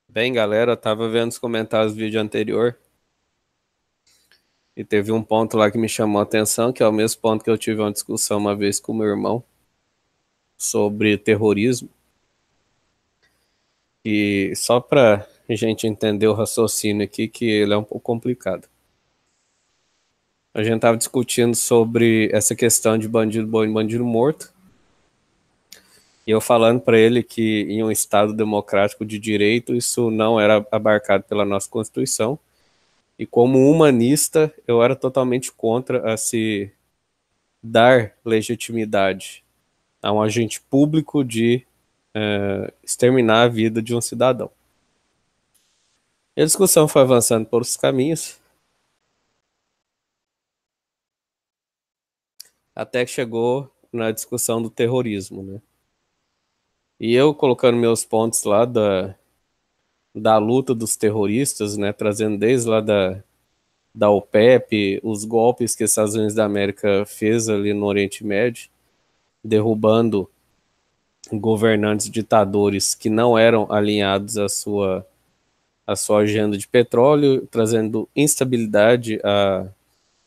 Bem, galera, eu tava vendo os comentários do vídeo anterior e teve um ponto lá que me chamou a atenção, que é o mesmo ponto que eu tive uma discussão uma vez com meu irmão sobre terrorismo. E só pra gente entender o raciocínio aqui, que ele é um pouco complicado. A gente tava discutindo sobre essa questão de bandido bom e bandido morto, e eu falando pra ele que em um Estado democrático de direito isso não era abarcado pela nossa Constituição. E como humanista, eu era totalmente contra a se dar legitimidade a um agente público de exterminar a vida de um cidadão. E a discussão foi avançando por os caminhos, até que chegou na discussão do terrorismo, né? E eu colocando meus pontos lá da luta dos terroristas, né? Trazendo desde lá da OPEP, os golpes que os Estados Unidos da América fez ali no Oriente Médio, derrubando governantes ditadores que não eram alinhados à sua agenda de petróleo, trazendo instabilidade a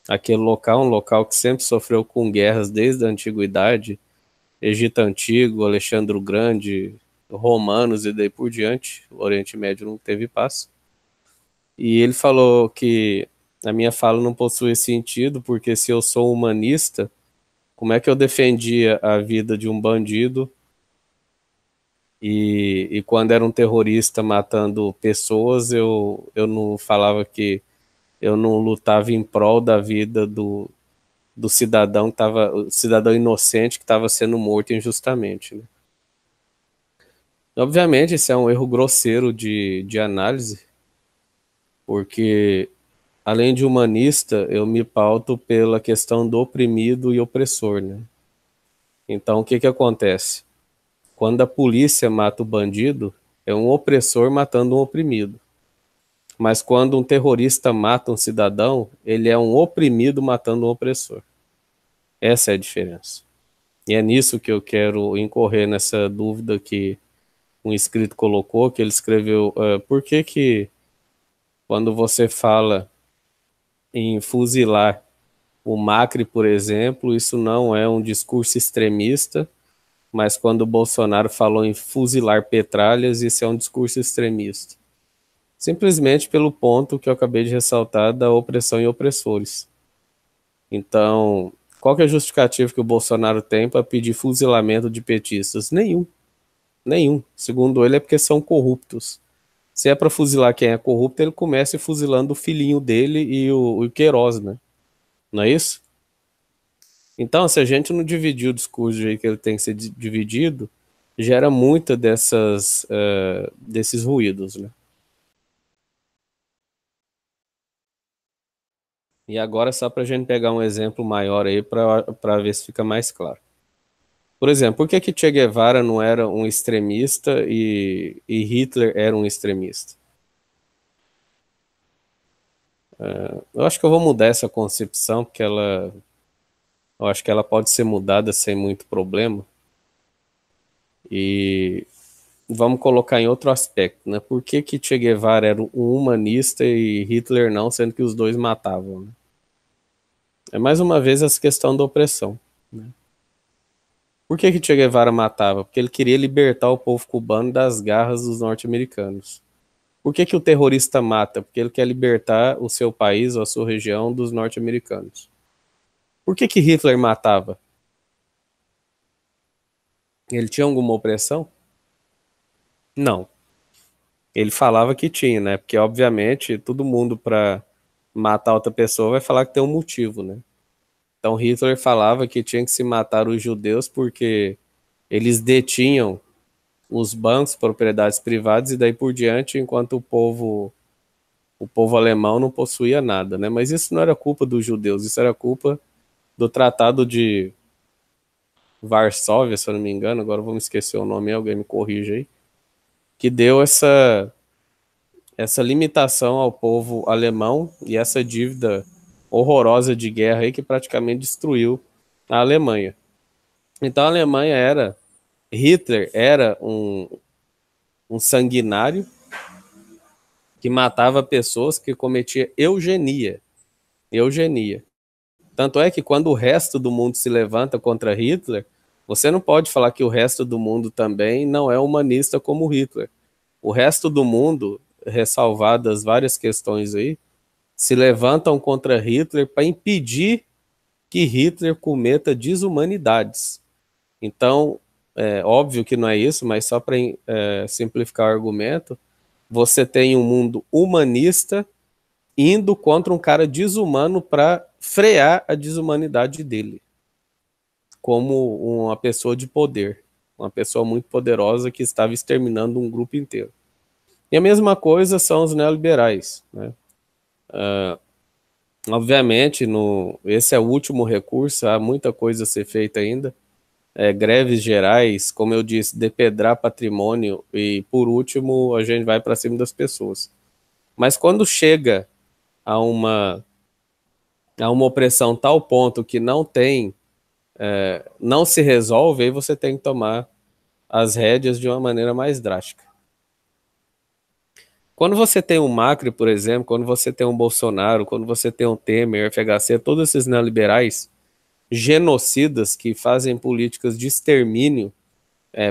aquele local, um local que sempre sofreu com guerras desde a antiguidade, Egito Antigo, Alexandre o Grande, romanos e daí por diante, o Oriente Médio não teve paz. E ele falou que a minha fala não possui sentido, porque se eu sou humanista, como é que eu defendia a vida de um bandido e quando era um terrorista matando pessoas, eu não falava que eu não lutava em prol da vida do cidadão que tava, o cidadão inocente que estava sendo morto injustamente, né? Obviamente, isso é um erro grosseiro de análise, porque além de humanista, eu me pauto pela questão do oprimido e opressor, né? Então, o que que acontece? Quando a polícia mata o bandido, é um opressor matando um oprimido. Mas quando um terrorista mata um cidadão, ele é um oprimido matando um opressor. Essa é a diferença. E é nisso que eu quero incorrer nessa dúvida que um inscrito colocou, que ele escreveu, por que que quando você fala em fuzilar o Macri, por exemplo, isso não é um discurso extremista, mas quando o Bolsonaro falou em fuzilar petralhas, isso é um discurso extremista. Simplesmente pelo ponto que eu acabei de ressaltar da opressão e opressores. Então, qual que é a justificativa que o Bolsonaro tem para pedir fuzilamento de petistas? Nenhum, nenhum. Segundo ele, é porque são corruptos. Se é para fuzilar quem é corrupto, ele começa fuzilando o filhinho dele e o Queiroz, né? Não é isso? Então, se a gente não dividir o discurso do jeito que ele tem que ser dividido, gera muita desses ruídos, né? E agora, só para a gente pegar um exemplo maior aí para ver se fica mais claro. Por exemplo, por que que Che Guevara não era um extremista e Hitler era um extremista? Eu acho que eu vou mudar essa concepção, porque eu acho que ela pode ser mudada sem muito problema. E vamos colocar em outro aspecto, né? Por que que Che Guevara era um humanista e Hitler não, sendo que os dois matavam, né? É mais uma vez essa questão da opressão, né? Por que que Che Guevara matava? Porque ele queria libertar o povo cubano das garras dos norte-americanos. Por que que o terrorista mata? Porque ele quer libertar o seu país ou a sua região dos norte-americanos. Por que que Hitler matava? Ele tinha alguma opressão? Não. Ele falava que tinha, né? Porque, obviamente, todo mundo para matar outra pessoa vai falar que tem um motivo, né? Então, Hitler falava que tinha que se matar os judeus porque eles detinham os bancos, propriedades privadas e daí por diante, enquanto o povo alemão não possuía nada, né? Mas isso não era culpa dos judeus, isso era culpa do Tratado de Varsóvia, se eu não me engano, agora vou me esquecer o nome, alguém me corrija aí, que deu essa limitação ao povo alemão e essa dívida horrorosa de guerra aí que praticamente destruiu a Alemanha. Então a Alemanha Hitler era um sanguinário que matava pessoas, que cometia eugenia. Eugenia. Tanto é que quando o resto do mundo se levanta contra Hitler, você não pode falar que o resto do mundo também não é humanista como Hitler. O resto do mundo, ressalvadas várias questões aí, se levantam contra Hitler para impedir que Hitler cometa desumanidades. Então, é óbvio que não é isso, mas só para simplificar o argumento, você tem um mundo humanista indo contra um cara desumano para frear a desumanidade dele, como uma pessoa de poder, uma pessoa muito poderosa que estava exterminando um grupo inteiro. E a mesma coisa são os neoliberais, né? Obviamente, esse é o último recurso, há muita coisa a ser feita ainda. Greves gerais, como eu disse, depedrar patrimônio e, por último, a gente vai para cima das pessoas. Mas quando chega a uma opressão tal ponto que não se resolve, aí você tem que tomar as rédeas de uma maneira mais drástica. Quando você tem um Macri, por exemplo, quando você tem um Bolsonaro, quando você tem um Temer, FHC, todos esses neoliberais genocidas que fazem políticas de extermínio,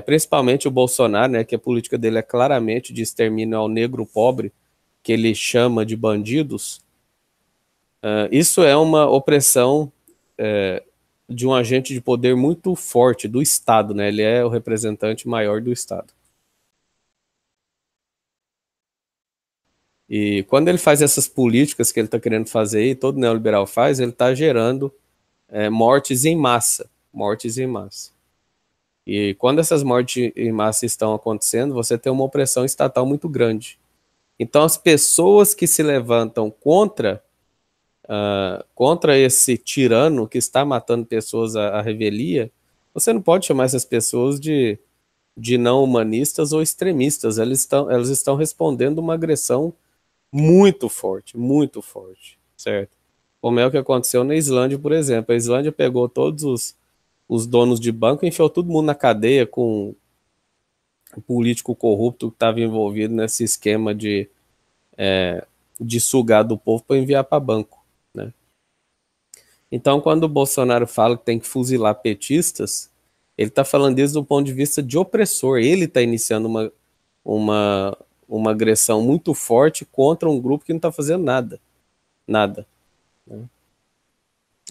principalmente o Bolsonaro, né, que a política dele é claramente de extermínio ao negro pobre, que ele chama de bandidos, isso é uma opressão de um agente de poder muito forte do Estado, né? Ele é o representante maior do Estado. E quando ele faz essas políticas que ele está querendo fazer, e todo neoliberal faz, ele está gerando mortes em massa. Mortes em massa. E quando essas mortes em massa estão acontecendo, você tem uma opressão estatal muito grande. Então, as pessoas que se levantam contra esse tirano que está matando pessoas à revelia, você não pode chamar essas pessoas de não humanistas ou extremistas. Elas estão respondendo uma agressão muito forte, certo? Como é o que aconteceu na Islândia, por exemplo. A Islândia pegou todos os donos de banco e enfiou todo mundo na cadeia com o político corrupto que estava envolvido nesse esquema de sugar do povo para enviar para banco, né? Então, quando o Bolsonaro fala que tem que fuzilar petistas, ele está falando isso do ponto de vista de opressor. Ele está iniciando uma, uma agressão muito forte contra um grupo que não está fazendo nada. Nada. Né?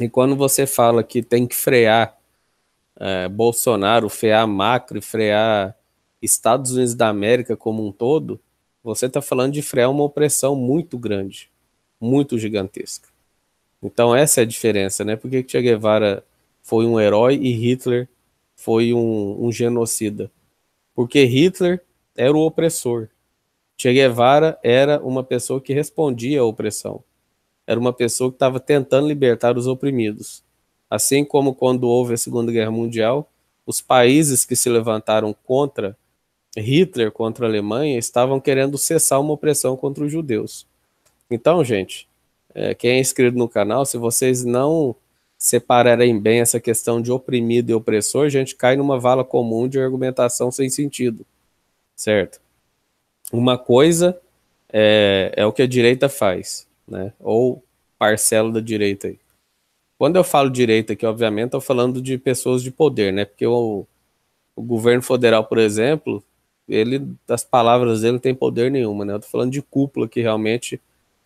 E quando você fala que tem que frear Bolsonaro, frear Macri, frear Estados Unidos da América como um todo, você está falando de frear uma opressão muito grande, muito gigantesca. Então essa é a diferença, né? Por que Che Guevara foi um herói e Hitler foi um genocida? Porque Hitler era o opressor. Che Guevara era uma pessoa que respondia à opressão. Era uma pessoa que estava tentando libertar os oprimidos. Assim como quando houve a Segunda Guerra Mundial, os países que se levantaram contra Hitler, contra a Alemanha, estavam querendo cessar uma opressão contra os judeus. Então, gente, quem é inscrito no canal, se vocês não separarem bem essa questão de oprimido e opressor, a gente cai numa vala comum de argumentação sem sentido, certo? Uma coisa é o que a direita faz, né? Ou parcela da direita aí. Quando eu falo direita aqui, obviamente, estou falando de pessoas de poder, né? Porque o governo federal, por exemplo, das palavras dele não tem poder nenhuma, né? Eu tô falando de cúpula que realmente,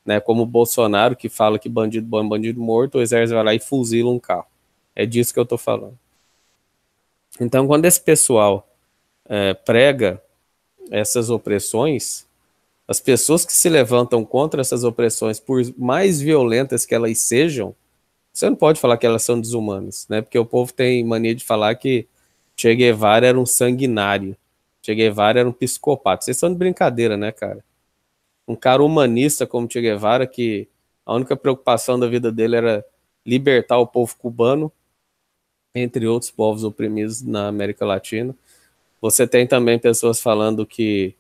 né, como o Bolsonaro, que fala que bandido bom é bandido morto, o exército vai lá e fuzila um carro. É disso que eu tô falando. Então, quando esse pessoal prega essas opressões, as pessoas que se levantam contra essas opressões, por mais violentas que elas sejam, você não pode falar que elas são desumanas, né? Porque o povo tem mania de falar que Che Guevara era um sanguinário. Che Guevara era um psicopata. Vocês estão de brincadeira, né, cara? Um cara humanista como Che Guevara, que a única preocupação da vida dele era libertar o povo cubano, entre outros povos oprimidos na América Latina. Você tem também pessoas falando que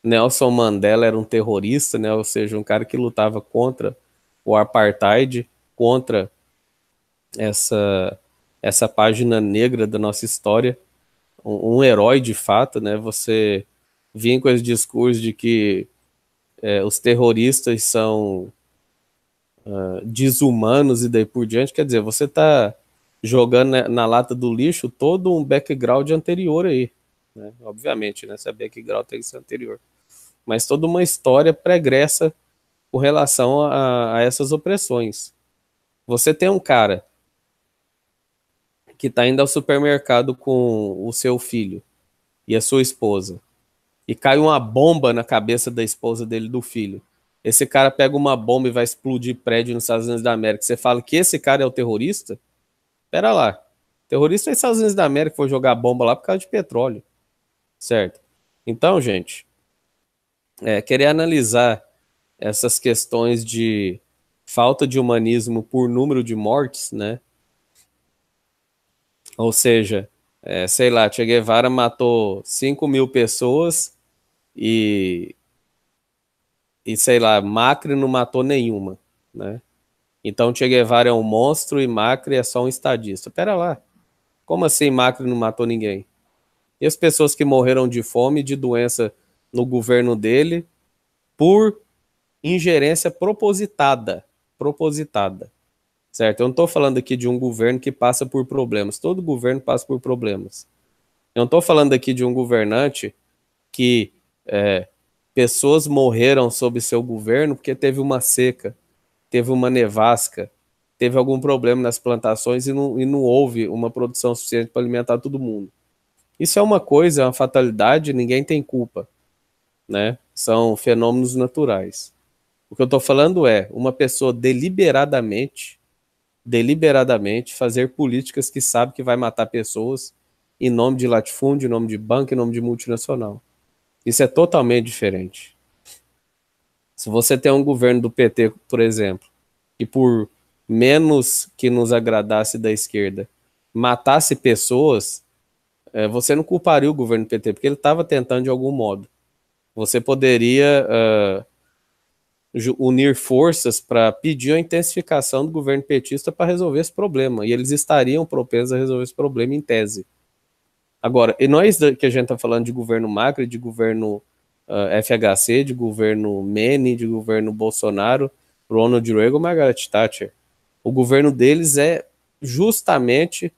Nelson Mandela era um terrorista, né? Ou seja, um cara que lutava contra o apartheid, contra essa página negra da nossa história, um herói de fato, né? Você vir com esse discurso de que os terroristas são desumanos e daí por diante, quer dizer, você está jogando na lata do lixo todo um background anterior aí, né? Obviamente, né? Esse background tem que ser anterior, mas toda uma história pregressa com relação a essas opressões. Você tem um cara que está indo ao supermercado com o seu filho e a sua esposa, e cai uma bomba na cabeça da esposa dele, do filho. Esse cara pega uma bomba e vai explodir prédio nos Estados Unidos da América. Você fala que esse cara é o terrorista? Pera lá. Terrorista é os Estados Unidos da América que foi jogar bomba lá por causa de petróleo. Certo? Então, gente, querer analisar essas questões de falta de humanismo por número de mortes, né? Ou seja, sei lá, Che Guevara matou 5.000 pessoas e sei lá, Macri não matou nenhuma, né? Então Che Guevara é um monstro e Macri é só um estadista. Pera lá, como assim Macri não matou ninguém? E as pessoas que morreram de fome e de doença no governo dele por ingerência propositada, certo? Eu não estou falando aqui de um governo que passa por problemas, todo governo passa por problemas. Eu não estou falando aqui de um governante que pessoas morreram sob seu governo porque teve uma seca, teve uma nevasca, teve algum problema nas plantações e não houve uma produção suficiente para alimentar todo mundo. Isso é uma coisa, é uma fatalidade, ninguém tem culpa, né? São fenômenos naturais. O que eu estou falando é uma pessoa deliberadamente fazer políticas que sabe que vai matar pessoas em nome de latifúndio, em nome de banco, em nome de multinacional. Isso é totalmente diferente. Se você tem um governo do PT, por exemplo, que por menos que nos agradasse da esquerda, matasse pessoas, você não culparia o governo do PT, porque ele estava tentando de algum modo. Você poderia unir forças para pedir a intensificação do governo petista para resolver esse problema, e eles estariam propensos a resolver esse problema em tese. Agora, e não é isso que a gente está falando de governo Macri, de governo FHC, de governo Menem, de governo Bolsonaro, Ronald Reagan, Margaret Thatcher. O governo deles é justamente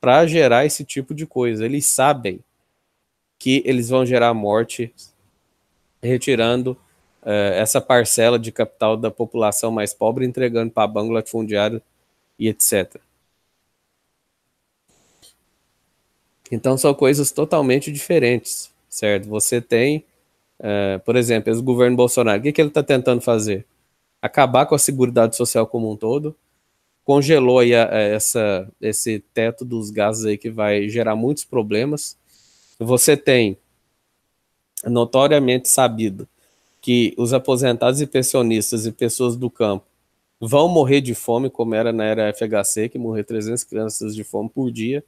para gerar esse tipo de coisa. Eles sabem que eles vão gerar morte retirando essa parcela de capital da população mais pobre, entregando para banco, latifundiário e etc. Então são coisas totalmente diferentes, certo? Você tem, por exemplo, esse governo Bolsonaro, o que ele está tentando fazer? Acabar com a Seguridade Social como um todo, congelou aí esse teto dos gases aí que vai gerar muitos problemas. Você tem, notoriamente sabido, que os aposentados e pensionistas e pessoas do campo vão morrer de fome, como era na era FHC, que morrer 300 crianças de fome por dia,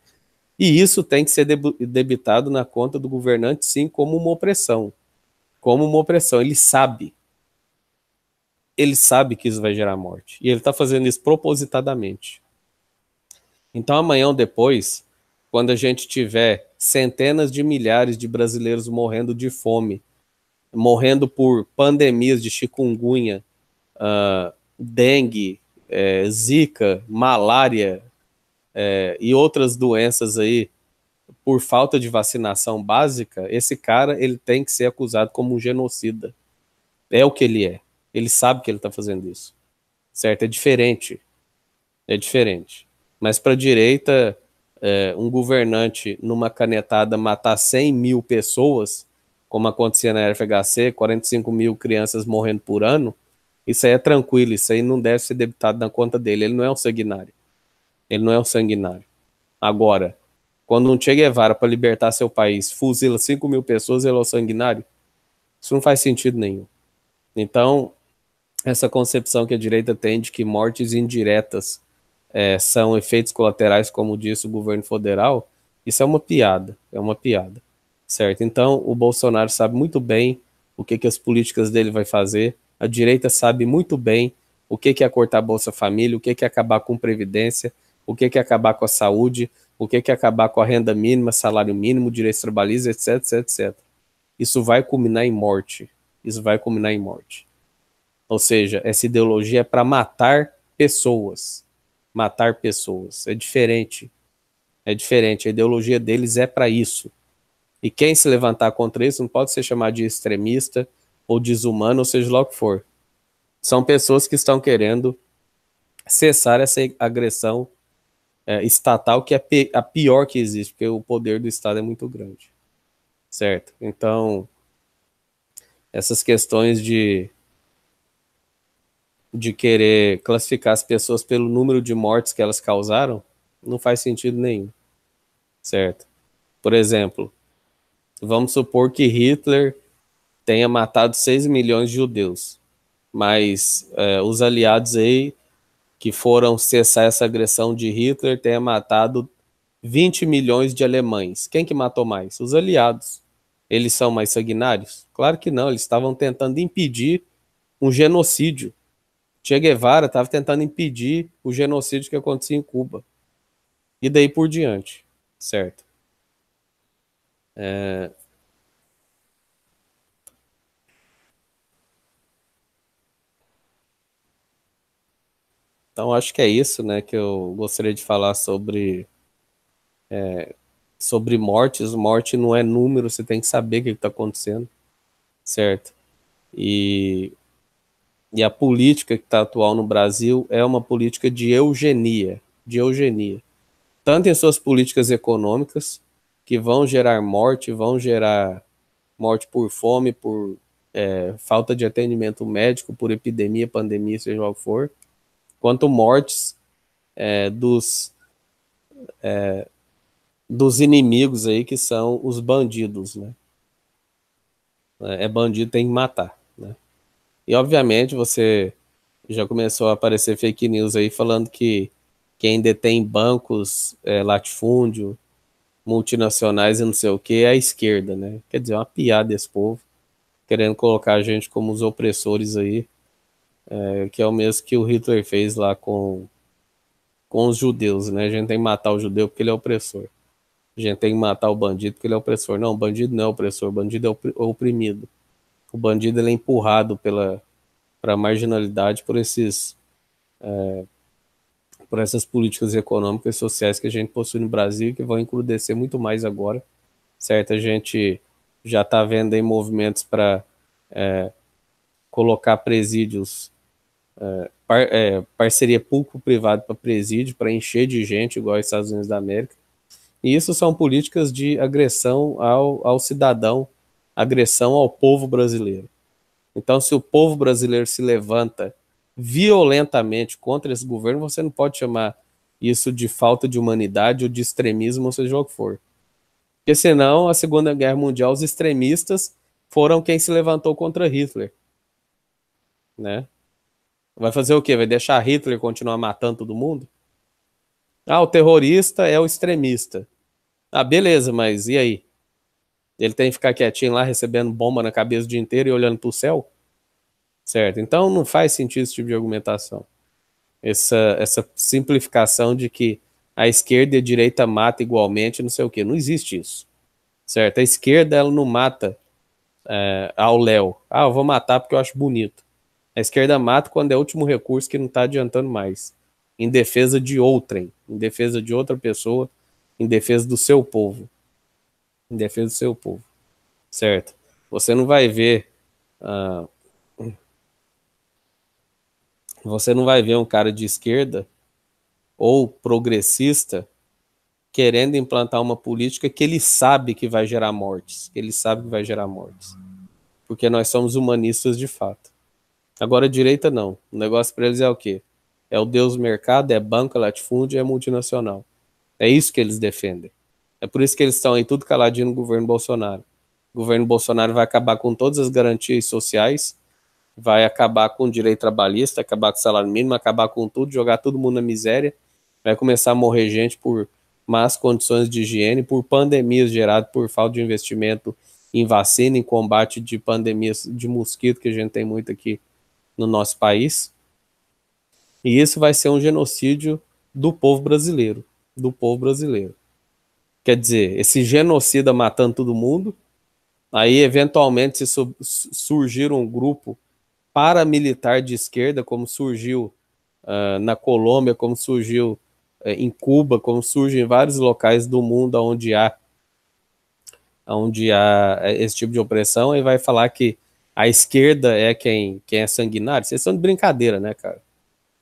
e isso tem que ser debitado na conta do governante, sim, como uma opressão. Como uma opressão. Ele sabe que isso vai gerar morte, e ele está fazendo isso propositadamente. Então amanhã ou depois, quando a gente tiver centenas de milhares de brasileiros morrendo de fome, morrendo por pandemias de chikungunya, dengue, zika, malária e outras doenças aí por falta de vacinação básica, esse cara ele tem que ser acusado como um genocida. É o que ele é. Ele sabe que ele está fazendo isso. Certo? É diferente. É diferente. Mas para a direita, um governante numa canetada matar 100.000 pessoas, como acontecia na FHC, 45 mil crianças morrendo por ano, isso aí é tranquilo, isso aí não deve ser debitado na conta dele. Ele não é um sanguinário. Ele não é um sanguinário. Agora, quando um Che Guevara, para libertar seu país, fuzila 5.000 pessoas, ele é um sanguinário? Isso não faz sentido nenhum. Então, essa concepção que a direita tem de que mortes indiretas são efeitos colaterais, como disse o governo federal, isso é uma piada, certo? Então, o Bolsonaro sabe muito bem o que as políticas dele vai fazer, a direita sabe muito bem o que é cortar a Bolsa Família, o que é acabar com previdência, o que é acabar com a saúde, o que é acabar com a renda mínima, salário mínimo, direitos trabalhistas, etc, etc, etc. isso vai culminar em morte. Isso vai culminar em morte. Ou seja, essa ideologia é para matar pessoas. Matar pessoas. É diferente. É diferente. A ideologia deles é para isso. E quem se levantar contra isso não pode ser chamado de extremista ou desumano, ou seja lá o que for. São pessoas que estão querendo cessar essa agressão estatal, que é a pior que existe, porque o poder do Estado é muito grande. Certo? Então, essas questões de querer classificar as pessoas pelo número de mortes que elas causaram não faz sentido nenhum. Certo? Por exemplo, vamos supor que Hitler tenha matado 6 milhões de judeus, mas os aliados aí que foram cessar essa agressão de Hitler tenha matado 20 milhões de alemães. Quem que matou mais? Os aliados. Eles são mais sanguinários? Claro que não, eles estavam tentando impedir um genocídio. Che Guevara estava tentando impedir o genocídio que acontecia em Cuba. E daí por diante, certo? Então acho que é isso, né, que eu gostaria de falar sobre mortes. Morte não é número, você tem que saber o que está acontecendo, certo? E, e a política que está atual no Brasil é uma política de eugenia, tanto em suas políticas econômicas, que vão gerar morte, vão gerar morte por fome, por falta de atendimento médico, por epidemia, pandemia, seja o que for, quanto mortes dos inimigos aí, que são os bandidos, né? Bandido, tem que matar, né? E obviamente você já começou a aparecer fake news aí falando que quem detém bancos, latifúndio, multinacionais e não sei o que é a esquerda, né? Quer dizer, é uma piada esse povo, querendo colocar a gente como os opressores aí, que é o mesmo que o Hitler fez lá com os judeus, né? A gente tem que matar o judeu porque ele é opressor. A gente tem que matar o bandido porque ele é opressor. Não, o bandido não é opressor, o bandido é oprimido. O bandido ele é empurrado para a marginalidade por essas políticas econômicas e sociais que a gente possui no Brasil e que vão encrudescer muito mais agora, certo? A gente já está vendo aí movimentos para colocar presídios, parceria público-privada para presídio, para encher de gente, igual aos Estados Unidos da América. E isso são políticas de agressão ao cidadão, agressão ao povo brasileiro. Então, se o povo brasileiro se levanta violentamente contra esse governo, você não pode chamar isso de falta de humanidade ou de extremismo, ou seja o que for. Porque senão, a Segunda Guerra Mundial, os extremistas foram quem se levantou contra Hitler, né? Vai fazer o quê? Vai deixar Hitler continuar matando todo mundo? Ah, o terrorista é o extremista. Ah, beleza, mas e aí? Ele tem que ficar quietinho lá recebendo bomba na cabeça o dia inteiro e olhando para o céu? Certo? Então não faz sentido esse tipo de argumentação. Essa simplificação de que a esquerda e a direita matam igualmente, não sei o quê. Não existe isso. Certo? A esquerda, ela não mata ao léu. Ah, eu vou matar porque eu acho bonito. A esquerda mata quando é o último recurso, que não está adiantando mais. Em defesa de outrem, em defesa de outra pessoa, em defesa do seu povo. Em defesa do seu povo. Certo? Você não vai ver. ah, Você não vai ver um cara de esquerda ou progressista querendo implantar uma política que ele sabe que vai gerar mortes, que ele sabe que vai gerar mortes, porque nós somos humanistas de fato. Agora a direita não, o negócio para eles é o quê? É o Deus mercado, é banco, é latifúndio, é multinacional. É isso que eles defendem. É por isso que eles estão aí tudo caladinho no governo Bolsonaro. O governo Bolsonaro vai acabar com todas as garantias sociais, vai acabar com o direito trabalhista, acabar com o salário mínimo, acabar com tudo, jogar todo mundo na miséria, vai começar a morrer gente por más condições de higiene, por pandemias geradas por falta de investimento em vacina, em combate de pandemias de mosquito, que a gente tem muito aqui no nosso país. E isso vai ser um genocídio do povo brasileiro, do povo brasileiro. Quer dizer, esse genocida matando todo mundo, Aí, eventualmente, se surgir um grupo paramilitar de esquerda, como surgiu na Colômbia, como surgiu em Cuba, como surge em vários locais do mundo onde há esse tipo de opressão, e vai falar que a esquerda é quem é sanguinário. Vocês estão de brincadeira, né, cara?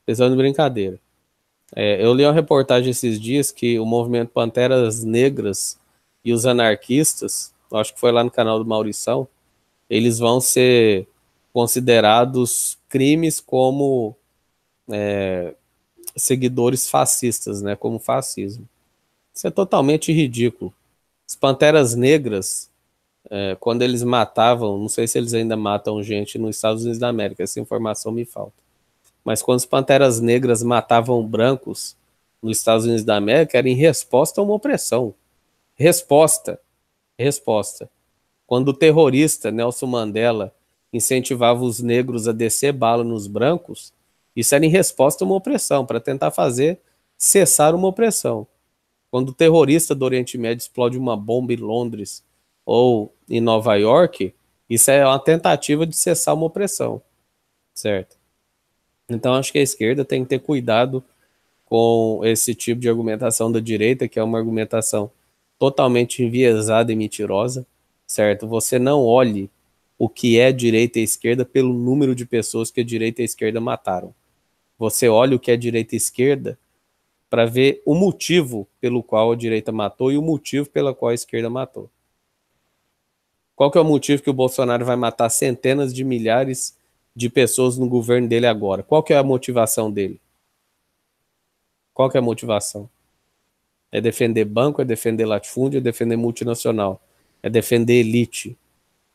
Vocês estão de brincadeira. Eu li uma reportagem esses dias que o movimento Panteras Negras e os anarquistas, acho que foi lá no canal do Maurição, eles vão ser considerados crimes como seguidores fascistas, né, como fascismo. Isso é totalmente ridículo. As Panteras Negras, quando eles matavam, não sei se eles ainda matam gente nos Estados Unidos da América, essa informação me falta. Mas quando os Panteras Negras matavam brancos nos Estados Unidos da América, era em resposta a uma opressão. Resposta. Resposta. Quando o terrorista Nelson Mandela incentivava os negros a descer bala nos brancos, isso era em resposta a uma opressão, para tentar fazer cessar uma opressão. Quando o terrorista do Oriente Médio explode uma bomba em Londres ou em Nova York, isso é uma tentativa de cessar uma opressão, certo? Então acho que a esquerda tem que ter cuidado com esse tipo de argumentação da direita, que é uma argumentação totalmente enviesada e mentirosa, certo? Você não olhe o que é direita e esquerda pelo número de pessoas que a direita e a esquerda mataram. Você olha o que é direita e esquerda para ver o motivo pelo qual a direita matou e o motivo pelo qual a esquerda matou. Qual que é o motivo que o Bolsonaro vai matar centenas de milhares de pessoas no governo dele agora? Qual que é a motivação dele? Qual que é a motivação? É defender banco, é defender latifúndio, é defender multinacional, é defender elite,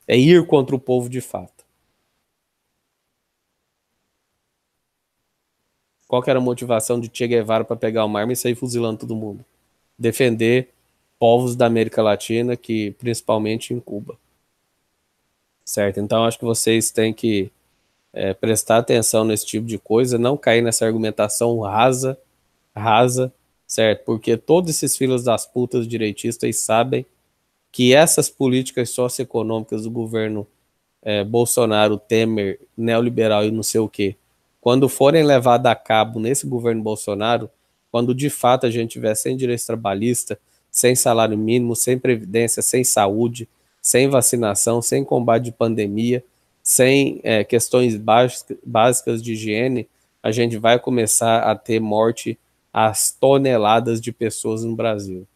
é ir contra o povo de fato. Qual que era a motivação de Che Guevara para pegar uma arma e sair fuzilando todo mundo? Defender povos da América Latina, que principalmente em Cuba. Certo? Então acho que vocês têm que prestar atenção nesse tipo de coisa, não cair nessa argumentação rasa, certo? Porque todos esses filhos das putas direitistas sabem que essas políticas socioeconômicas do governo Bolsonaro, Temer, neoliberal e não sei o quê, quando forem levadas a cabo nesse governo Bolsonaro, quando de fato a gente tiver sem direitos trabalhistas, sem salário mínimo, sem previdência, sem saúde, sem vacinação, sem combate de pandemia, sem questões básicas de higiene, a gente vai começar a ter morte às toneladas de pessoas no Brasil.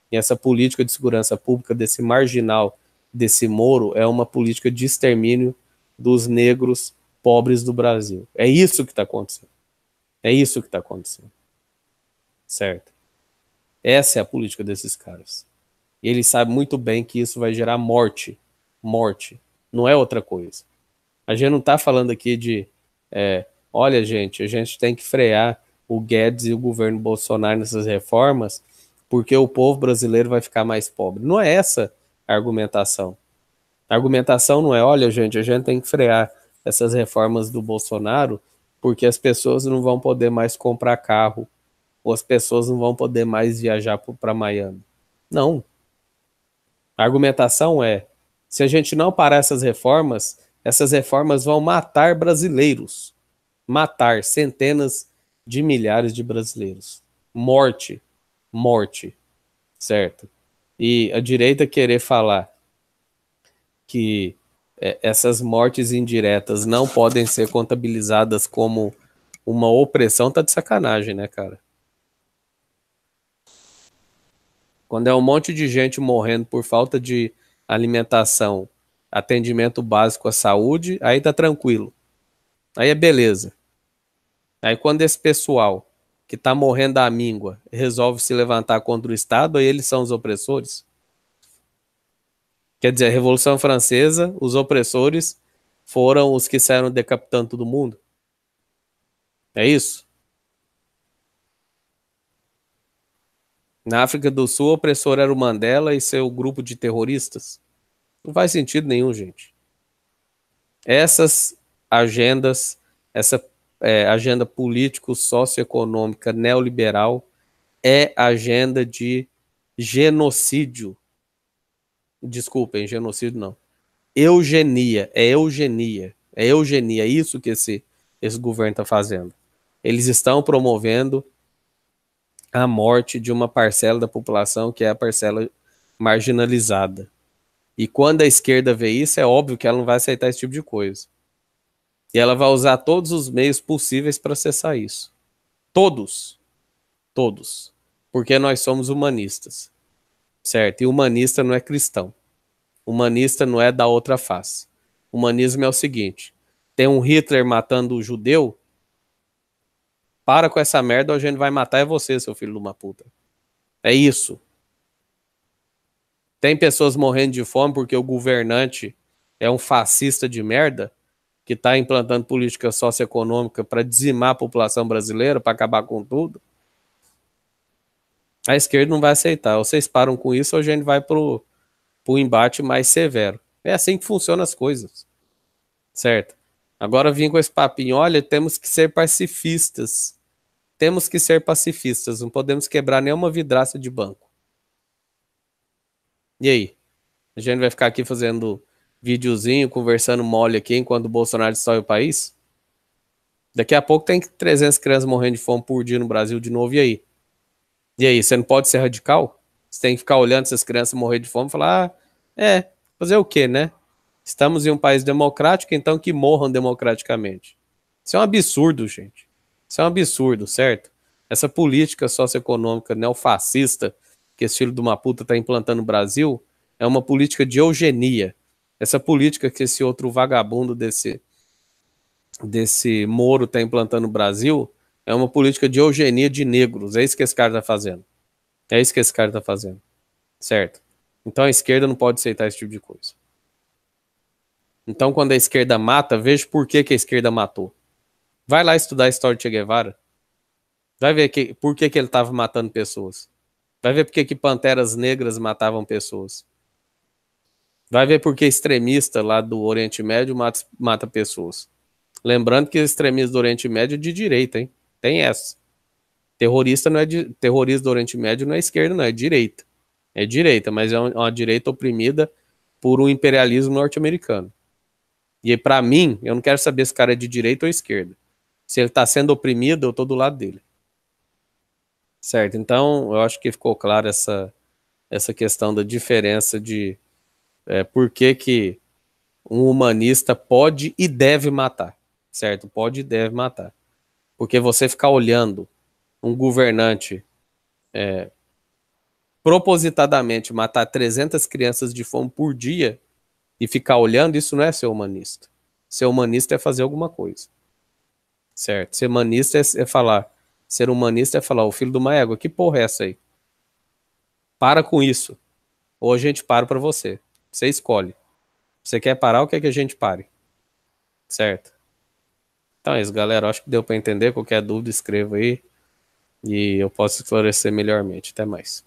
E essa política de segurança pública desse marginal, desse Moro, é uma política de extermínio dos negros pobres do Brasil. É isso que está acontecendo. É isso que está acontecendo. Certo? Essa é a política desses caras. E eles sabem muito bem que isso vai gerar morte. Morte. Não é outra coisa. A gente não está falando aqui de olha, gente, a gente tem que frear o Guedes e o governo Bolsonaro nessas reformas porque o povo brasileiro vai ficar mais pobre. Não é essa a argumentação. A argumentação não é, olha, gente, a gente tem que frear essas reformas do Bolsonaro porque as pessoas não vão poder mais comprar carro ou as pessoas não vão poder mais viajar para Miami. Não. A argumentação é, se a gente não parar essas reformas vão matar brasileiros. Matar centenas de milhares de brasileiros. Morte. Morte. Certo? E a direita querer falar que essas mortes indiretas não podem ser contabilizadas como uma opressão, tá de sacanagem, né, cara? Quando é um monte de gente morrendo por falta de alimentação, atendimento básico à saúde, aí tá tranquilo. Aí é beleza. Aí quando esse pessoal que tá morrendo à míngua resolve se levantar contra o Estado, aí eles são os opressores. Quer dizer, a Revolução Francesa, os opressores foram os que saíram decapitando todo mundo. É isso? Na África do Sul, o opressor era o Mandela e seu grupo de terroristas. Não faz sentido nenhum, gente. Essas agendas, essa agenda político-socioeconômica neoliberal é agenda de genocídio. Desculpem, genocídio não. Eugenia, é eugenia. É eugenia, é isso que esse governo está fazendo. Eles estão promovendo a morte de uma parcela da população que é a parcela marginalizada. E quando a esquerda vê isso, é óbvio que ela não vai aceitar esse tipo de coisa. E ela vai usar todos os meios possíveis para acessar isso. Todos. Todos. Porque nós somos humanistas. Certo? E humanista não é cristão. Humanista não é da outra face. Humanismo é o seguinte: tem um Hitler matando o judeu, para com essa merda, ou a gente vai matar é você, seu filho de uma puta. É isso. Tem pessoas morrendo de fome porque o governante é um fascista de merda que está implantando política socioeconômica para dizimar a população brasileira, para acabar com tudo. A esquerda não vai aceitar. Ou vocês param com isso ou a gente vai pro embate mais severo. É assim que funcionam as coisas. Certo? Agora vim com esse papinho, olha, temos que ser pacifistas. Temos que ser pacifistas, não podemos quebrar nenhuma vidraça de banco. E aí? A gente vai ficar aqui fazendo videozinho, conversando mole aqui enquanto o Bolsonaro destrói o país? Daqui a pouco tem 300 crianças morrendo de fome por dia no Brasil de novo, e aí? E aí, você não pode ser radical? Você tem que ficar olhando essas crianças morrer de fome e falar, fazer o quê, né? Estamos em um país democrático, então que morram democraticamente. Isso é um absurdo, gente. Isso é um absurdo, certo? Essa política socioeconômica neofascista que esse filho de uma puta está implantando no Brasil é uma política de eugenia. Essa política que esse outro vagabundo desse Moro está implantando no Brasil é uma política de eugenia de negros. É isso que esse cara está fazendo. É isso que esse cara está fazendo. Certo? Então a esquerda não pode aceitar esse tipo de coisa. Então, quando a esquerda mata, veja por que a esquerda matou. Vai lá estudar a história de Che Guevara. Vai ver por que ele estava matando pessoas. Vai ver por que panteras negras matavam pessoas. Vai ver por que extremista lá do Oriente Médio mata pessoas. Lembrando que extremista do Oriente Médio é de direita, hein? Tem essa. Terrorista não é terrorista do Oriente Médio não é esquerda, não, é direita. É direita, mas é uma direita oprimida por um imperialismo norte-americano. E para mim, eu não quero saber se o cara é de direita ou esquerda. Se ele está sendo oprimido, eu tô do lado dele. Certo? Então, eu acho que ficou clara essa questão da diferença de por que um humanista pode e deve matar. Certo? Pode e deve matar. Porque você ficar olhando um governante propositadamente matar 300 crianças de fome por dia e ficar olhando, isso não é ser humanista. Ser humanista é fazer alguma coisa. Certo? Ser humanista é falar. Ser humanista é falar, o filho de uma égua, que porra é essa aí? Para com isso. Ou a gente para pra você. Você escolhe. Você quer parar ou quer que a gente pare? Certo? Então é isso, galera. Acho que deu pra entender. Qualquer dúvida, escreva aí. E eu posso esclarecer melhormente. Até mais.